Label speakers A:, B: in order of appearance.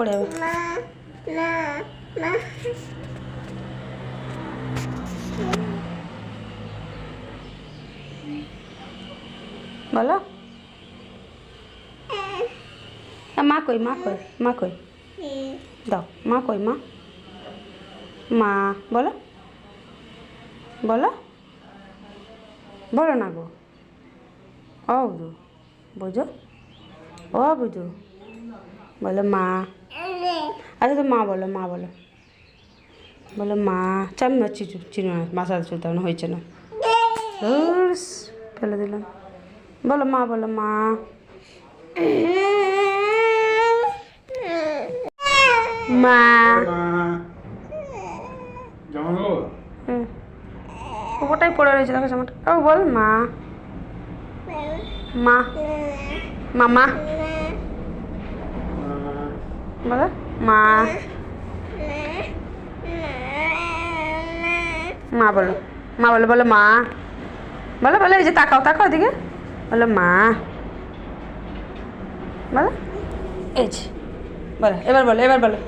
A: পড়ে যাবে। বলো মা কই, মা কই, মা কই, দাও মা কই, মা মা বলো বলো বলো না গো। ও বুঝু বুঝো, ও বুঝু বলো মা। আচ্ছা তো মা বলো, মা বলো, বলো মা। চামি হচ্ছে চিনো না, মাথা চুলতানো হয়েছে না, ফেলে দিলাম। বলো মা, বলো মা। মা ওটাই পড়ে রয়েছে, দেখো জামাটা। ও বল মা, মা মামা বলো মা, মা বলো, মা বলো, বলো মা বলো, বলো এই যে তাকাও, তাকাও এদিকে, বলো মা বলো, এই যে বলো, এবার বলো, এবার বলো।